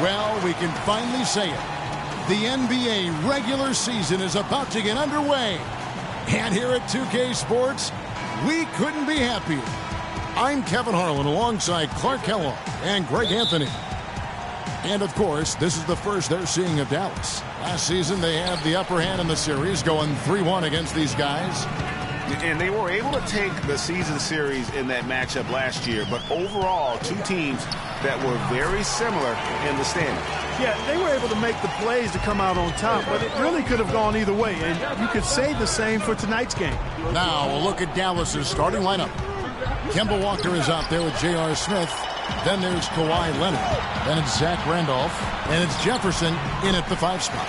Well, we can finally say it. The NBA regular season is about to get underway. And here at 2K Sports, we couldn't be happier. I'm Kevin Harlan alongside Clark Kellogg and Greg Anthony. And, of course, this is the first they're seeing of Dallas. Last season, they had the upper hand in the series, going 3-1 against these guys. And they were able to take the season series in that matchup last year. But overall, two teams that were very similar in the standings. Yeah, they were able to make the plays to come out on top, but it really could have gone either way. And you could say the same for tonight's game. Now, a look at Dallas's starting lineup. Kemba Walker is out there with J.R. Smith. Then there's Kawhi Leonard. Then it's Zach Randolph. And it's Jefferson in at the 5 spot.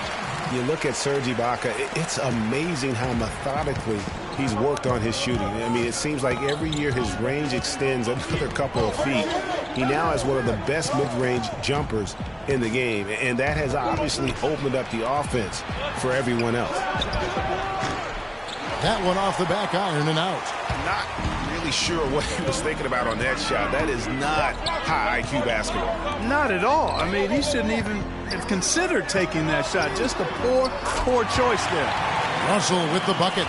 You look at Serge Ibaka, it's amazing how methodically he's worked on his shooting. I mean, it seems like every year his range extends another couple of feet. He now has one of the best mid-range jumpers in the game, and that has obviously opened up the offense for everyone else. That one off the back iron and out. Not really sure what he was thinking about on that shot. That is not high IQ basketball. Not at all. I mean, he shouldn't even have considered taking that shot. Just a poor choice there. Russell with the bucket.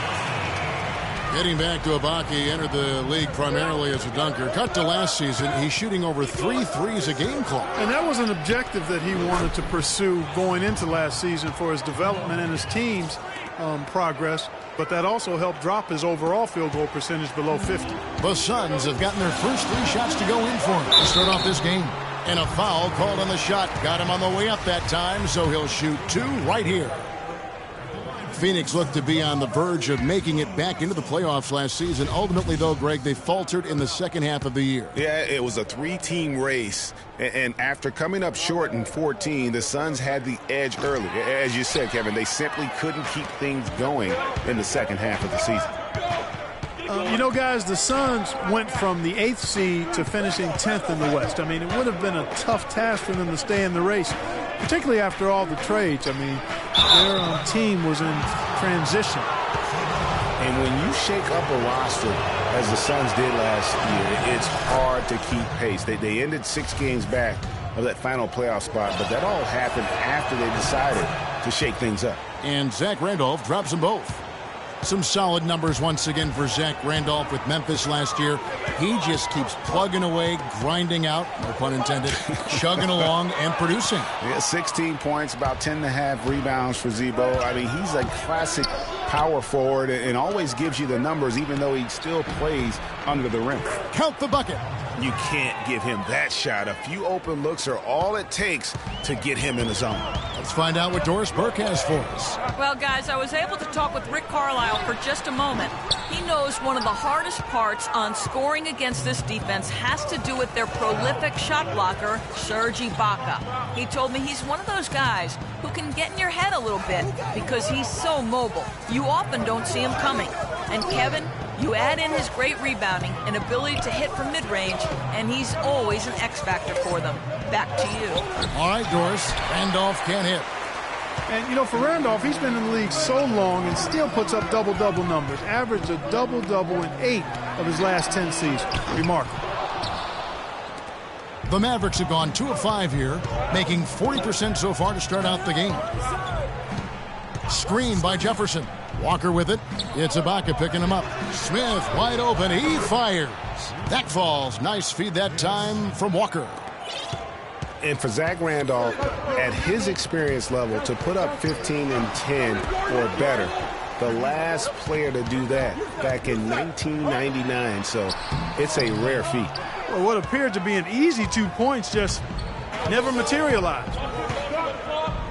Getting back to Ibaka, he entered the league primarily as a dunker. Cut to last season, he's shooting over 3 threes a game, Clark. And that was an objective that he wanted to pursue going into last season for his development and his team's progress. But that also helped drop his overall field goal percentage below 50. The Suns have gotten their first 3 shots to go in for him to start off this game. And a foul called on the shot. Got him on the way up that time, so he'll shoot 2 right here. Phoenix looked to be on the verge of making it back into the playoffs last season. Ultimately, though, Greg, they faltered in the second half of the year. Yeah, it was a 3-team race. And after coming up short in 14, the Suns had the edge early. As you said, Kevin, they simply couldn't keep things going in the second half of the season. You know, guys, the Suns went from the 8th seed to finishing 10th in the West. I mean, it would have been a tough task for them to stay in the race, particularly after all the trades. I mean, their team was in transition. And when you shake up a roster, as the Suns did last year, it's hard to keep pace. They ended 6 games back of that final playoff spot, but that all happened after they decided to shake things up. And Zach Randolph drops them both. Some solid numbers once again for Zach Randolph with Memphis last year. He just keeps plugging away, grinding out, no pun intended, chugging along and producing. Yeah, 16 points, about 10.5 rebounds for Zebo. I mean, he's a classic power forward and always gives you the numbers, even though he still plays under the rim. Count the bucket. You can't give him that shot. A few open looks are all it takes to get him in the zone. Let's find out what Doris Burke has for us. Well, guys, I was able to talk with Rick Carlisle for just a moment. He knows one of the hardest parts on scoring against this defense has to do with their prolific shot blocker, Serge Ibaka. He told me he's one of those guys who can get in your head a little bit because he's so mobile. You often don't see him coming. And Kevin, you add in his great rebounding and ability to hit from mid-range, and he's always an X factor for them. Back to you. All right, Doris. Randolph can't hit. And, you know, for Randolph, he's been in the league so long and still puts up double-double numbers. Averaged a double-double in 8 of his last 10 seasons. Remarkable. The Mavericks have gone 2 of 5 here, making 40% so far to start out the game. Screen by Jefferson. Walker with it. It's Ibaka picking him up. Smith wide open. He fires. That falls. Nice feed that time from Walker. And for Zach Randolph, at his experience level, to put up 15 and 10 or better, the last player to do that back in 1999. So it's a rare feat. Well, what appeared to be an easy 2 points just never materialized.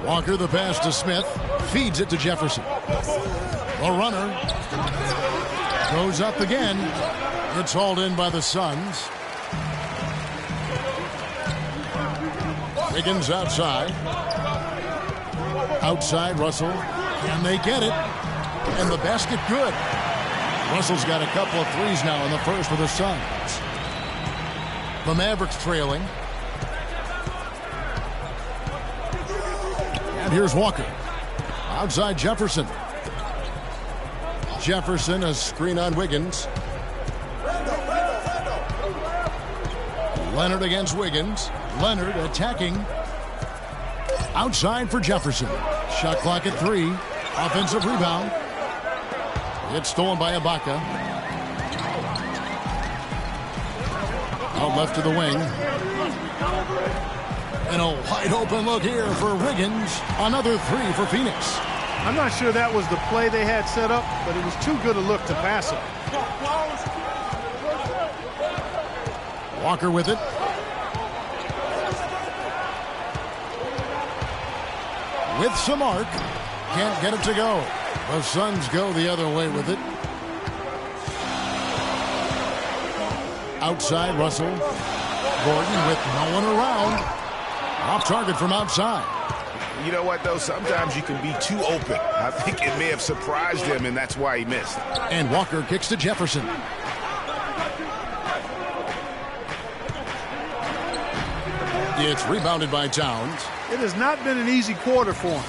Walker the pass to Smith. Feeds it to Jefferson. The runner goes up again. It's hauled in by the Suns. Wiggins outside. Outside, Russell. Can they get it? And the basket good. Russell's got a couple of threes now in the first for the Suns. The Mavericks trailing. And here's Walker. Outside Jefferson. Jefferson, a screen on Wiggins. Leonard against Wiggins. Leonard attacking. Outside for Jefferson. Shot clock at 3. Offensive rebound. It's stolen by Ibaka. Out left to the wing. And a wide open look here for Wiggins. Another 3 for Phoenix. I'm not sure that was the play they had set up, but it was too good a look to pass it. Walker with it. With some arc. Can't get it to go. The Suns go the other way with it. Outside, Russell. Gordon with no one around. Off target from outside. You know what, though? Sometimes you can be too open. I think it may have surprised him, and that's why he missed. And Walker kicks to Jefferson. It's rebounded by Towns. It has not been an easy quarter for him,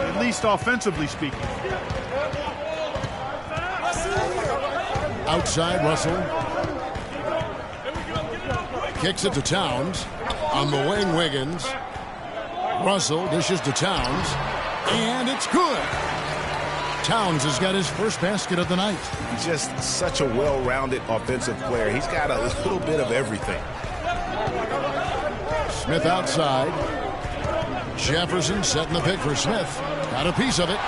at least offensively speaking. Outside, Russell. Kicks it to Towns. On the wing, Wiggins. Russell dishes to Towns. And it's good. Towns has got his first basket of the night. Just such a well-rounded offensive player. He's got a little bit of everything. Smith outside. Jefferson setting the pick for Smith. Got a piece of it.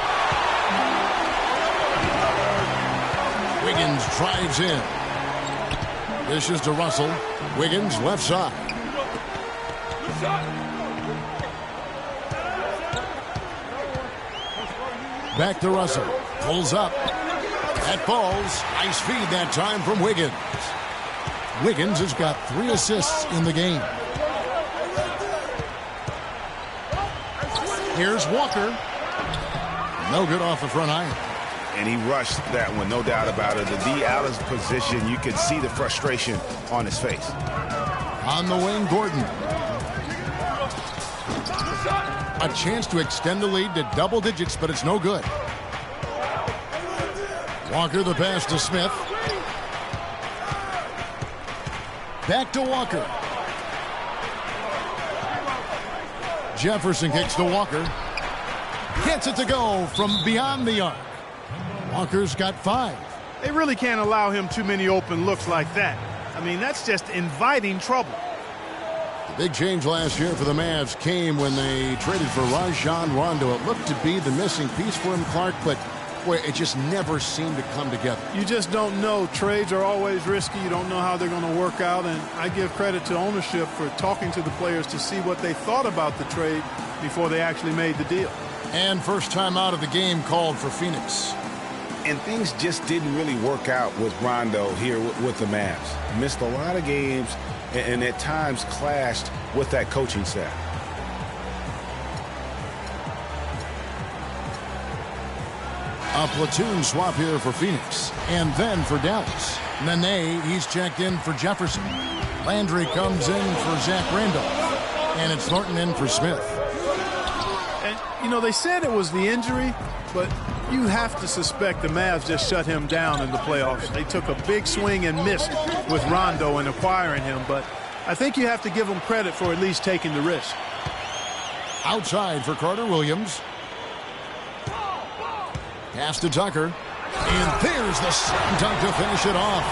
Wiggins drives in. Dishes to Russell. Wiggins left side. Back to Russell. Pulls up. That falls. Nice feed that time from Wiggins. Wiggins has got 3 assists in the game. Here's Walker. No good off the front iron. And he rushed that one, no doubt about it. The D out of position, you could see the frustration on his face. On the wing, Gordon. A chance to extend the lead to double digits, but it's no good. Walker the pass to Smith. Back to Walker. Jefferson kicks to Walker. Gets it to go from beyond the arc. Walker's got 5. They really can't allow him too many open looks like that. I mean, that's just inviting trouble. The big change last year for the Mavs came when they traded for Rajon Rondo. It looked to be the missing piece for him, Clark, but boy, it just never seemed to come together. You just don't know. Trades are always risky. You don't know how they're going to work out, and I give credit to ownership for talking to the players to see what they thought about the trade before they actually made the deal. And first time out of the game called for Phoenix. And things just didn't really work out with Rondo here with the Mavs. Missed a lot of games and at times clashed with that coaching staff. A platoon swap here for Phoenix. And then for Dallas. Nene, he's checked in for Jefferson. Landry comes in for Zach Randolph. And it's Thornton in for Smith. And, you know, they said it was the injury, but you have to suspect the Mavs just shut him down in the playoffs. They took a big swing and missed with Rondo and acquiring him, but I think you have to give them credit for at least taking the risk. Outside for Carter Williams. Pass to Tucker. And there's the slam dunk to finish it off.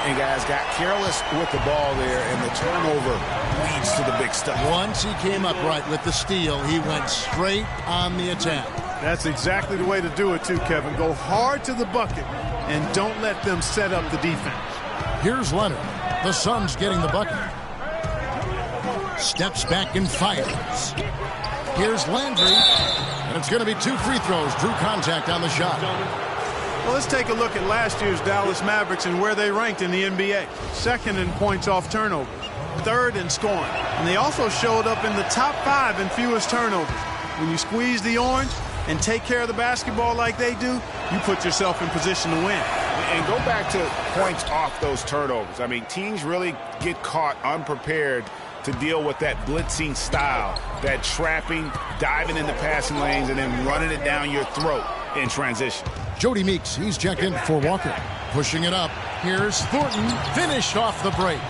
And guys got careless with the ball there, and the turnover leads to the big stuff. Once he came upright with the steal, he went straight on the attack. That's exactly the way to do it too, Kevin. Go hard to the bucket and don't let them set up the defense. Here's Leonard. The Suns getting the bucket. Steps back and fires. Here's Landry. And it's going to be 2 free throws. Drew contact on the shot. Well, let's take a look at last year's Dallas Mavericks and where they ranked in the NBA. Second in points off turnover. Third in scoring. And they also showed up in the top 5 in fewest turnovers. When you squeeze the orange and take care of the basketball like they do, you put yourself in position to win. And go back to points off those turnovers. I mean, teams really get caught unprepared to deal with that blitzing style, that trapping, diving in the passing lanes, and then running it down your throat in transition. Jody Meeks, he's checked in for Walker. Pushing it up. Here's Thornton, finished off the break.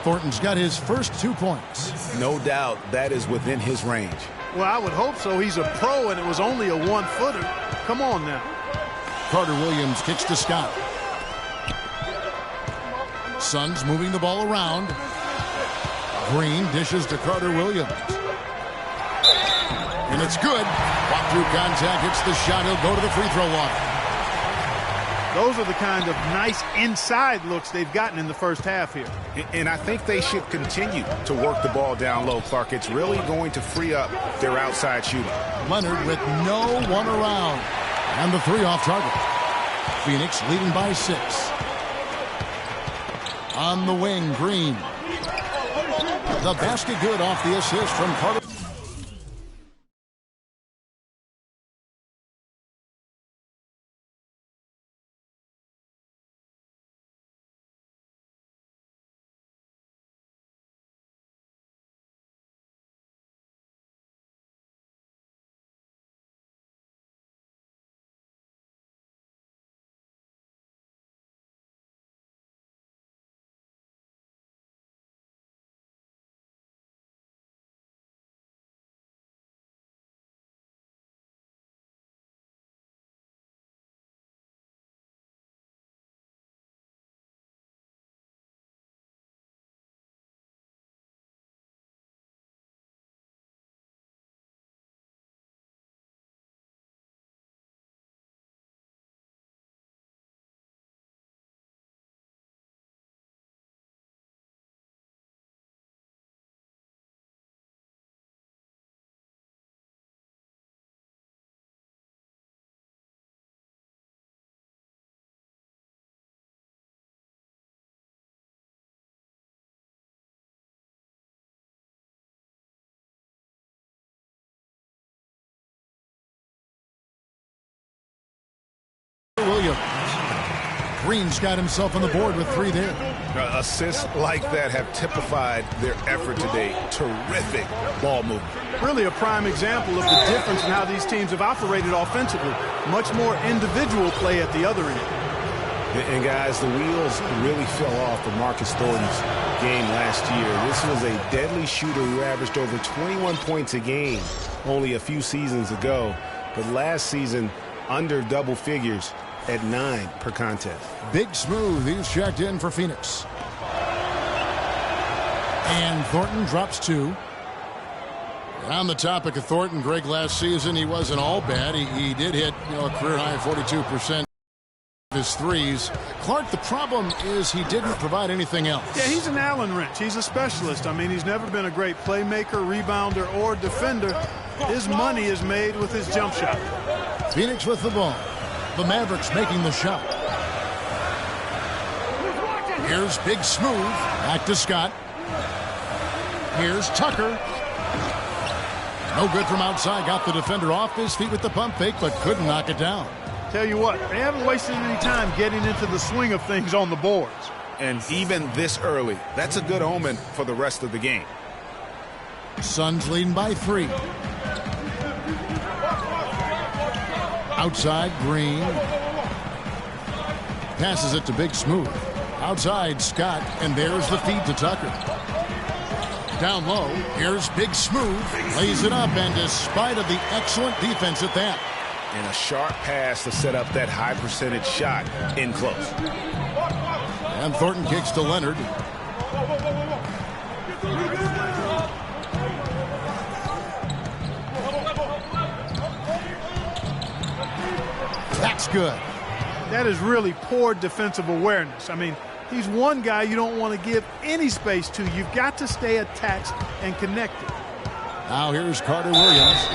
Thornton's got his first 2 points. No doubt that is within his range. Well, I would hope so. He's a pro, and it was only a one-footer. Come on now. Carter Williams kicks to Scott. Suns moving the ball around. Green dishes to Carter Williams. And it's good. Walk through contact, hits the shot. He'll go to the free throw line. Those are the kind of nice inside looks they've gotten in the first half here. And I think they should continue to work the ball down low, Clark. It's really going to free up their outside shooting. Leonard with no one around. And the three off target. Phoenix leading by 6. On the wing, Green. The basket good off the assist from Carter. Williams. Green's got himself on the board with 3 there. Assists like that have typified their effort today. Terrific ball movement. Really a prime example of the difference in how these teams have operated offensively. Much more individual play at the other end. And guys, the wheels really fell off of Marcus Thornton's game last year. This was a deadly shooter who averaged over 21 points a game only a few seasons ago. But last season, under double figures at 9 per contest. Big Smooth, he's checked in for Phoenix. And Thornton drops 2. On the topic of Thornton, Greg, last season he wasn't all bad. He did hit a career high 42% of his threes. Clark, the problem is he didn't provide anything else. Yeah, he's an Allen wrench. He's a specialist. I mean, he's never been a great playmaker, rebounder, or defender. His money is made with his jump shot. Phoenix with the ball. The Mavericks making the shot. Here's Big Smooth. Back to Scott. Here's Tucker. No good from outside. Got the defender off his feet with the pump fake, but couldn't knock it down. Tell you what, they haven't wasted any time getting into the swing of things on the boards. And even this early, that's a good omen for the rest of the game. Suns leading by 3. Outside, Green. Passes it to Big Smooth. Outside, Scott. And there's the feed to Tucker. Down low, here's Big Smooth. Lays it up, and despite of the excellent defense at that. And a sharp pass to set up that high percentage shot in close. And Thornton kicks to Leonard. That's good. That is really poor defensive awareness. I mean, he's one guy you don't want to give any space to. You've got to stay attached and connected. Now here's Carter Williams.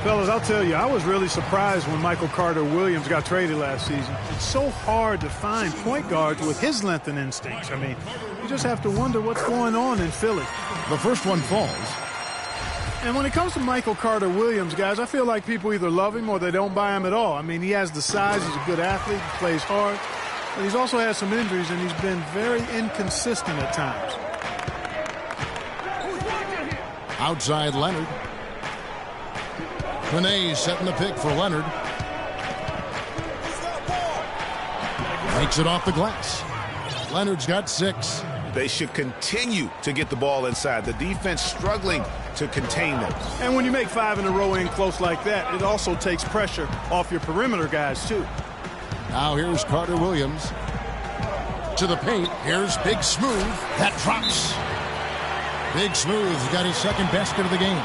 Fellas, I'll tell you, I was really surprised when Michael Carter Williams got traded last season. It's so hard to find point guards with his length and instincts. I mean, you just have to wonder what's going on in Philly. The first one falls. And when it comes to Michael Carter Williams, guys, I feel like people either love him or they don't buy him at all. I mean, he has the size, he's a good athlete, he plays hard, but he's also had some injuries, and he's been very inconsistent at times. Outside Leonard. Benet setting the pick for Leonard. Makes it off the glass. Leonard's got 6. They should continue to get the ball inside. The defense struggling to contain them. And when you make 5 in a row in close like that, it also takes pressure off your perimeter guys, too. Now here's Carter Williams to the paint. Here's Big Smooth. That drops. Big Smooth's got his second basket of the game.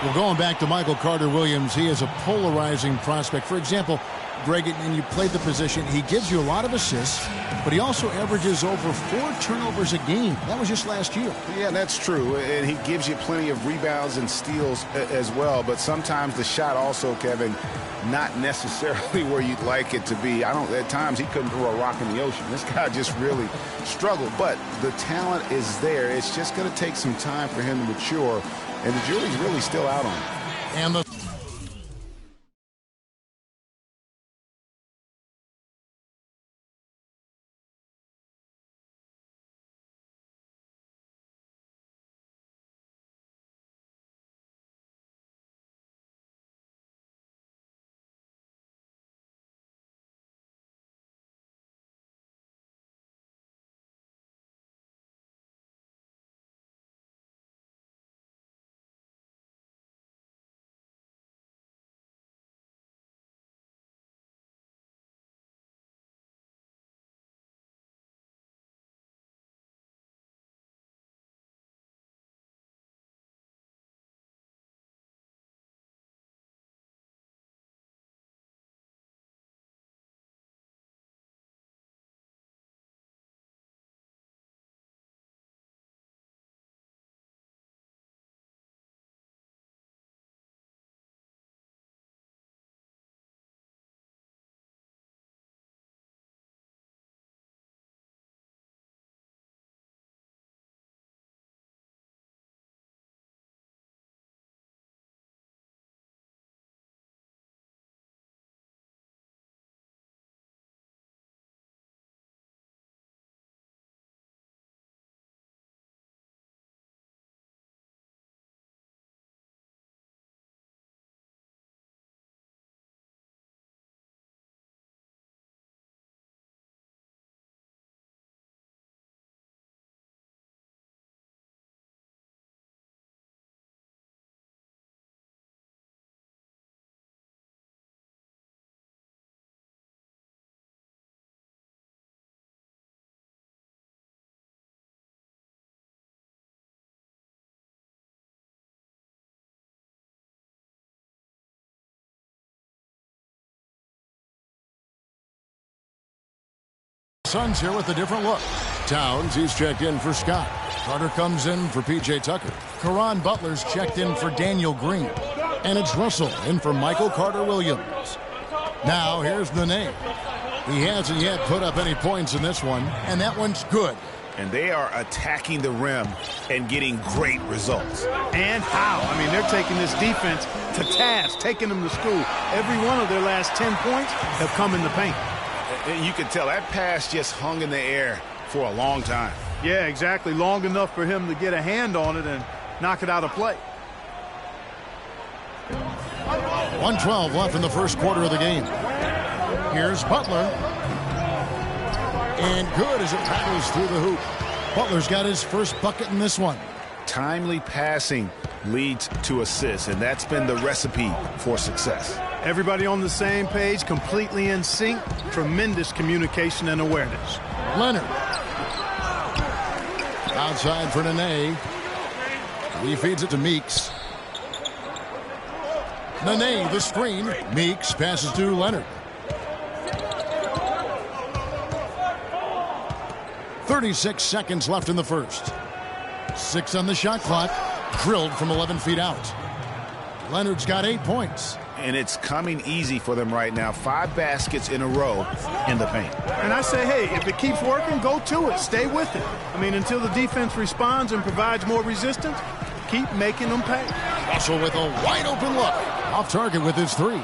Well, going back to Michael Carter Williams, he is a polarizing prospect. For example, Greg, and you played the position, he gives you a lot of assists, but he also averages over 4 turnovers a game. That was just last year. Yeah, that's true, and he gives you plenty of rebounds and steals as well, but sometimes the shot also, Kevin, not necessarily where you'd like it to be. At times he couldn't throw a rock in the ocean. This guy just really struggled, but the talent is there. It's just going to take some time for him to mature, and the jury's really still out on him. And the Suns here with a different look. Towns, he's checked in for Scott. Carter comes in for P.J. Tucker. Caron Butler's checked in for Daniel Green. And it's Russell in for Michael Carter Williams. Now here's Nene. He hasn't yet put up any points in this one, and that one's good. And they are attacking the rim and getting great results. And how? I mean, they're taking this defense to task, taking them to school. Every one of their last 10 points have come in the paint. You can tell that pass just hung in the air for a long time. Yeah, exactly. Long enough for him to get a hand on it and knock it out of play. 1:12 left in the first quarter of the game. Here's Butler. And good as it rattles through the hoop. Butler's got his first bucket in this one. Timely passing leads to assists, and that's been the recipe for success. Everybody on the same page, completely in sync. Tremendous communication and awareness. Leonard. Outside for Nene. He feeds it to Meeks. Nene, the screen. Meeks passes to Leonard. 36 seconds left in the first. 6 on the shot clock. Drilled from 11 feet out. Leonard's got 8 points. And it's coming easy for them right now. 5 baskets in a row in the paint. And I say, hey, if it keeps working, go to it. Stay with it. I mean, until the defense responds and provides more resistance, keep making them pay. Russell with a wide open look. Off target with his 3.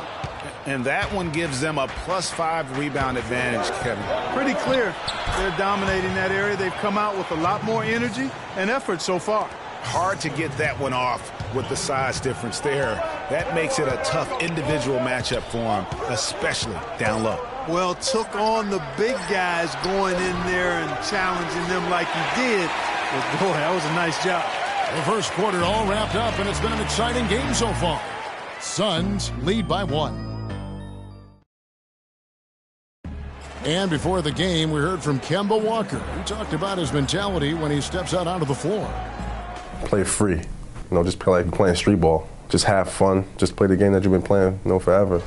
And that one gives them a +5 rebound advantage, Kevin. Pretty clear. They're dominating that area. They've come out with a lot more energy and effort so far. Hard to get that one off with the size difference there. That makes it a tough individual matchup for him, especially down low. Well, took on the big guys going in there and challenging them like he did. But boy, that was a nice job. The first quarter all wrapped up, and it's been an exciting game so far. Suns lead by 1. And before the game, we heard from Kemba Walker. He talked about his mentality when he steps out onto the floor. Play free. Just play like you're playing street ball. Just have fun. Just play the game that you've been playing, forever.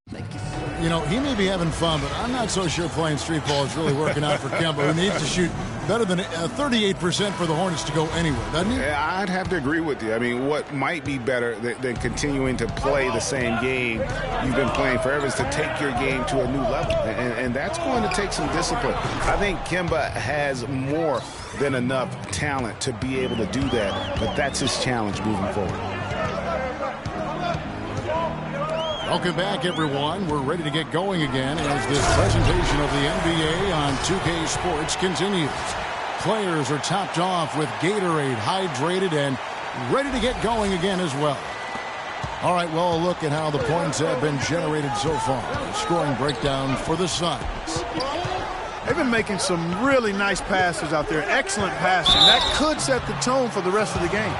He may be having fun, but I'm not so sure playing street ball is really working out for Kemba, who needs to shoot better than 38% for the Hornets to go anywhere, doesn't he? Yeah, I'd have to agree with you. I mean, what might be better than continuing to play the same game you've been playing forever is to take your game to a new level, and that's going to take some discipline. I think Kemba has more than enough talent to be able to do that, but that's his challenge moving forward. Welcome back, everyone. We're ready to get going again as this presentation of the NBA on 2K Sports continues. Players are topped off with Gatorade, hydrated, and ready to get going again as well. All right, well, a look at how the points have been generated so far. The scoring breakdown for the Suns. They've been making some really nice passes out there. Excellent passing. That could set the tone for the rest of the game.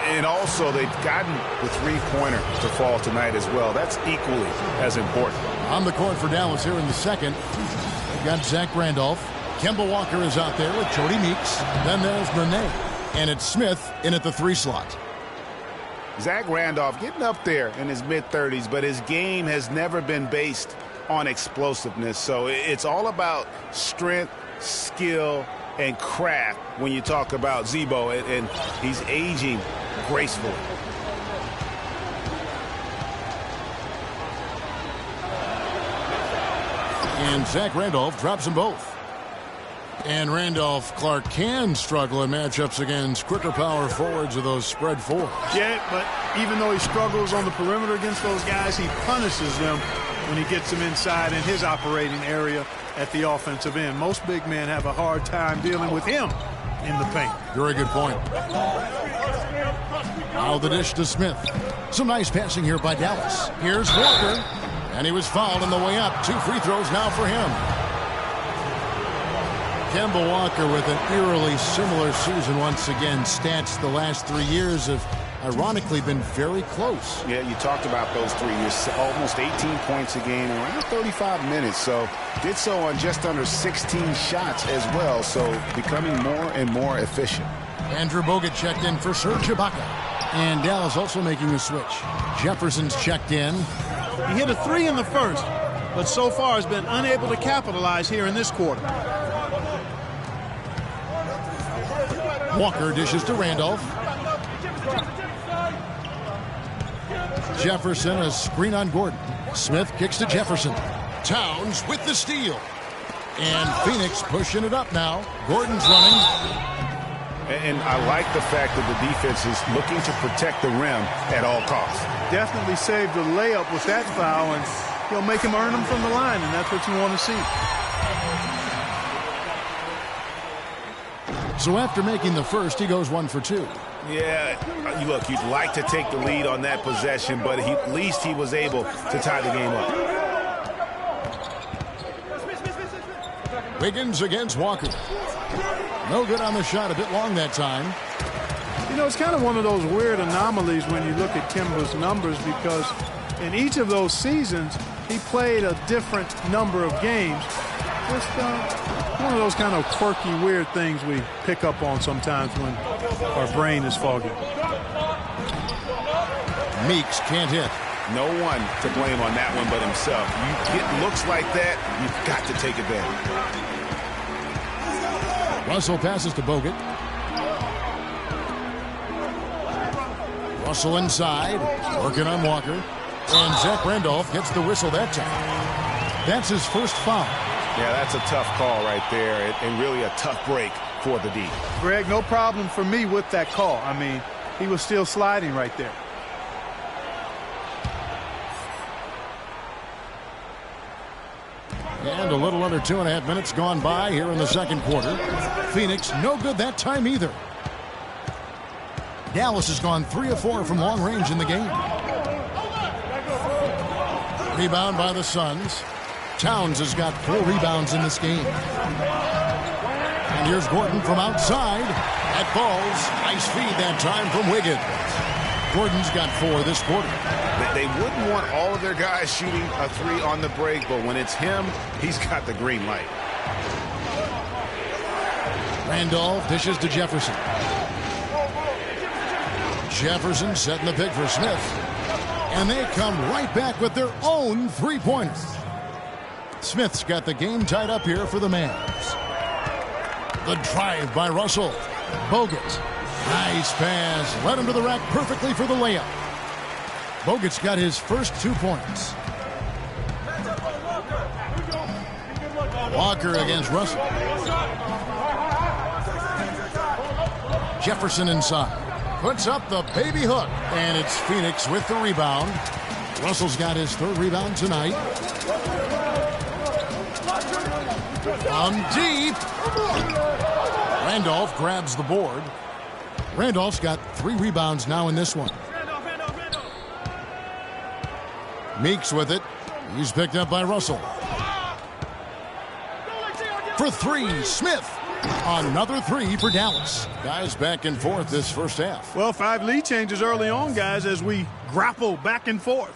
And also, they've gotten the three-pointer to fall tonight as well. That's equally as important. On the court for Dallas here in the second, they've got Zach Randolph. Kemba Walker is out there with Jody Meeks. Then there's Nene. And it's Smith in at the 3 slot. Zach Randolph getting up there in his mid-30s, but his game has never been based on explosiveness. So it's all about strength, skill, and craft when you talk about Zebo, and he's aging gracefully. And Zach Randolph drops them both. And Randolph Clark can struggle in matchups against quicker power forwards of those spread fours. Yeah, but even though he struggles on the perimeter against those guys, he punishes them when he gets them inside in his operating area at the offensive end. Most big men have a hard time dealing with him in the paint. Very good point. Now the dish to Smith. Some nice passing here by Dallas. Here's Walker. And he was fouled on the way up. 2 free throws now for him. Kemba Walker with an eerily similar season once again. Stats the last 3 years have ironically been very close. Yeah, you talked about those 3 years. Almost 18 points a game, around 35 minutes. So did so on just under 16 shots as well. So becoming more and more efficient. Andrew Bogut checked in for Serge Ibaka. And Dallas also making a switch. Jefferson's checked in. He hit a 3 in the first, but so far has been unable to capitalize here in this quarter. Walker dishes to Randolph. Jefferson, a screen on Gordon. Smith kicks to Jefferson. Towns with the steal. And Phoenix pushing it up now. Gordon's running. And I like the fact that the defense is looking to protect the rim at all costs. Definitely saved the layup with that foul, and he'll make him earn them from the line, and that's what you want to see. So after making the first, he goes 1 for 2. Yeah, look, you'd like to take the lead on that possession, but at least he was able to tie the game up. Wiggins against Walker. No good on the shot, a bit long that time. It's kind of one of those weird anomalies when you look at Kemba's numbers, because in each of those seasons, he played a different number of games. Just one of those kind of quirky, weird things we pick up on sometimes when our brain is foggy. Meeks can't hit. No one to blame on that one but himself. You get looks like that, you've got to take advantage. Russell passes to Bogut. Russell inside, working on Walker. And Zach Randolph gets the whistle that time. That's his first foul. Yeah, that's a tough call right there, and really a tough break for the D. Greg, no problem for me with that call. I mean, he was still sliding right there. And a little under 2.5 minutes gone by here in the second quarter. Phoenix no good that time either. Dallas has gone 3 of 4 from long range in the game. Rebound by the Suns. Towns has got 4 rebounds in this game. And here's Gordon from outside. That falls. Nice feed that time from Wiggins. Gordon's got 4 this quarter. They wouldn't want all of their guys shooting a 3 on the break, but when it's him, he's got the green light. Randolph dishes to Jefferson. Jefferson setting the pick for Smith. And they come right back with their own 3-pointer. Smith's got the game tied up here for the Mavs. The drive by Russell. Bogut. Nice pass. Led him to the rack perfectly for the layup. Bogut's got his first 2 points. Walker against Russell. Jefferson inside. Puts up the baby hook. And it's Phoenix with the rebound. Russell's got his 3rd rebound tonight. From deep. Randolph grabs the board. Randolph's got 3 rebounds now in this one. Meeks with it. He's picked up by Russell. For 3, Smith. Another 3 for Dallas. Guys back and forth this first half. Well, 5 lead changes early on, guys, as we grapple back and forth.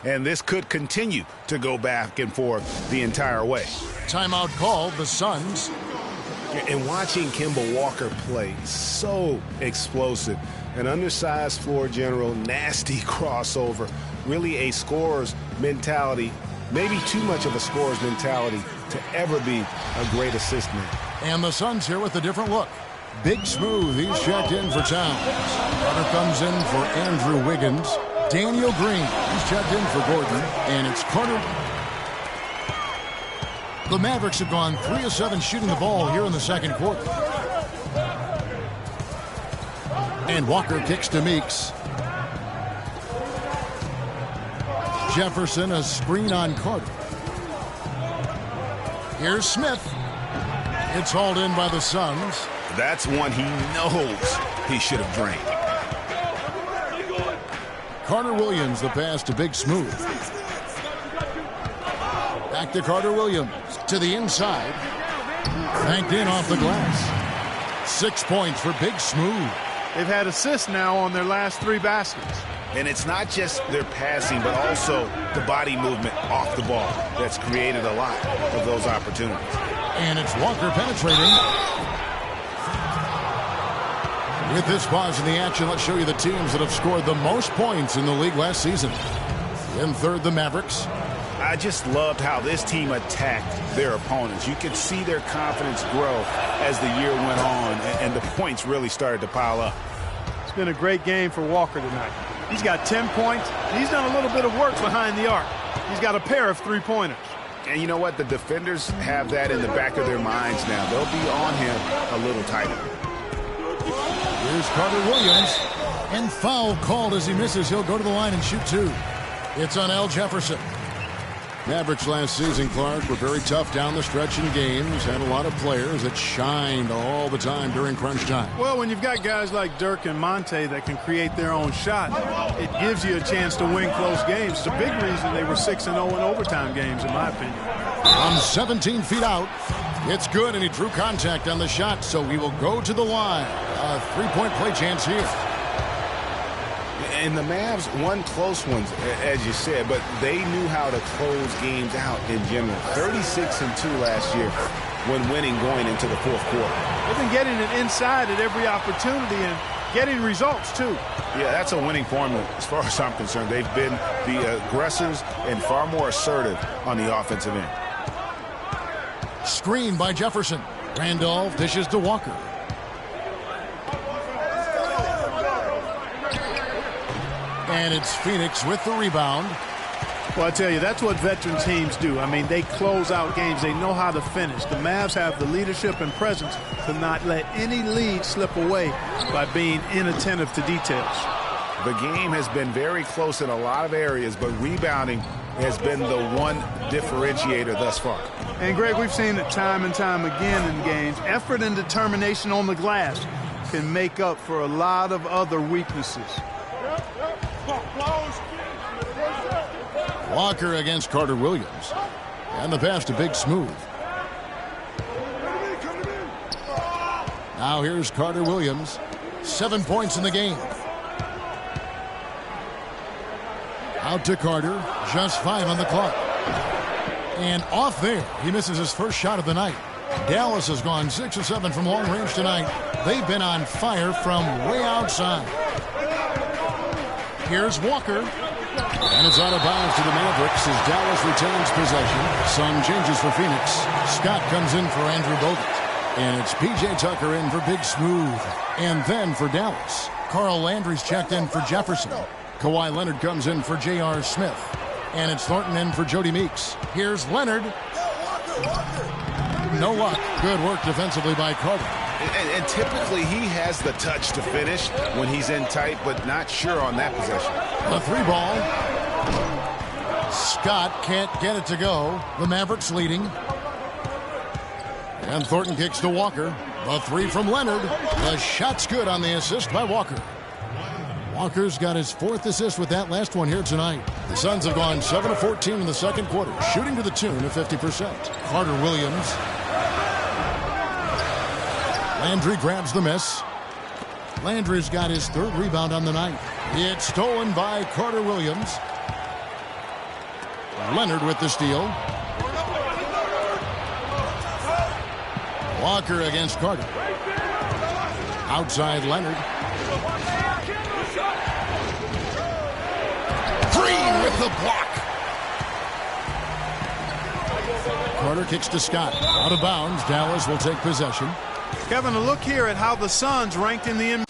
And this could continue to go back and forth the entire way. Timeout called, the Suns. And watching Kemba Walker play, so explosive. An undersized floor general, nasty crossover. Really a scorer's mentality, maybe too much of a scorer's mentality to ever be a great assist man. And the Suns here with a different look. Big Smooth, he's checked in for Towns. Carter comes in for Andrew Wiggins. Daniel Green, he's checked in for Gordon. And it's Carter. The Mavericks have gone 3 of 7 shooting the ball here in the second quarter. And Walker kicks to Meeks. Jefferson, a screen on Carter. Here's Smith. It's hauled in by the Suns. That's one he knows he should have drained. Carter Williams, the pass to Big Smooth. Back to Carter Williams. To the inside. Banked in off the glass. 6 points for Big Smooth. They've had assists now on their last 3 baskets. And it's not just their passing, but also the body movement off the ball that's created a lot of those opportunities. And it's Walker penetrating. With this pause in the action, let's show you the teams that have scored the most points in the league last season. In third, the Mavericks. I just loved how this team attacked their opponents. You could see their confidence grow as the year went on, and the points really started to pile up. It's been a great game for Walker tonight. He's got 10 points. He's done a little bit of work behind the arc. He's got a pair of 3-pointers. And you know what? The defenders have that in the back of their minds now. They'll be on him a little tighter. Here's Carter Williams. And foul called as he misses. He'll go to the line and shoot 2. It's on Al Jefferson. Mavericks last season, Clark, were very tough down the stretch in games. Had a lot of players that shined all the time during crunch time. Well, when you've got guys like Dirk and Monte that can create their own shot, it gives you a chance to win close games. It's a big reason they were 6-0 in overtime games, in my opinion. From 17 feet out, it's good, and he drew contact on the shot, so he will go to the line. A 3-point play chance here. And the Mavs won close ones, as you said, but they knew how to close games out in general. 36-2 last year when winning going into the fourth quarter. They've been getting it inside at every opportunity and getting results, too. Yeah, that's a winning formula as far as I'm concerned. They've been the aggressors and far more assertive on the offensive end. Screen by Jefferson. Randolph dishes to Walker. And it's Phoenix with the rebound. Well, I tell you, that's what veteran teams do. I mean, they close out games. They know how to finish. The Mavs have the leadership and presence to not let any lead slip away by being inattentive to details. The game has been very close in a lot of areas, but rebounding has been the one differentiator thus far. And, Greg, we've seen it time and time again in games. Effort and determination on the glass. can make up for a lot of other weaknesses. Walker against Carter Williams. And the pass to Big Smooth. Now here's Carter Williams. 7 points in the game. Out to Carter. Just 5 on the clock. And off there. He misses his first shot of the night. Dallas has gone 6 of 7 from long range tonight. They've been on fire from way outside. Here's Walker. And it's out of bounds to the Mavericks as Dallas retains possession. Some changes for Phoenix. Scott comes in for Andrew Bogut. And it's P.J. Tucker in for Big Smooth. And then for Dallas, Carl Landry's checked in for Jefferson. Kawhi Leonard comes in for J.R. Smith. And it's Thornton in for Jody Meeks. Here's Leonard. No luck. Good work defensively by Carter. And typically he has the touch to finish when he's in tight, but not sure on that possession. A 3-ball. Scott can't get it to go. The Mavericks leading. And Thornton kicks to Walker. The 3 from Leonard. The shot's good on the assist by Walker. Walker's got his 4th assist with that last one here tonight. The Suns have gone 7 of 14 in the second quarter, shooting to the tune of 50%. Carter Williams. Landry grabs the miss. Landry's got his 3rd rebound on the night. It's stolen by Carter Williams. Leonard with the steal. Walker against Carter. Outside Leonard. Green with the block. Carter kicks to Scott. Out of bounds. Dallas will take possession. Kevin, a look here at how the Suns ranked in the NBA.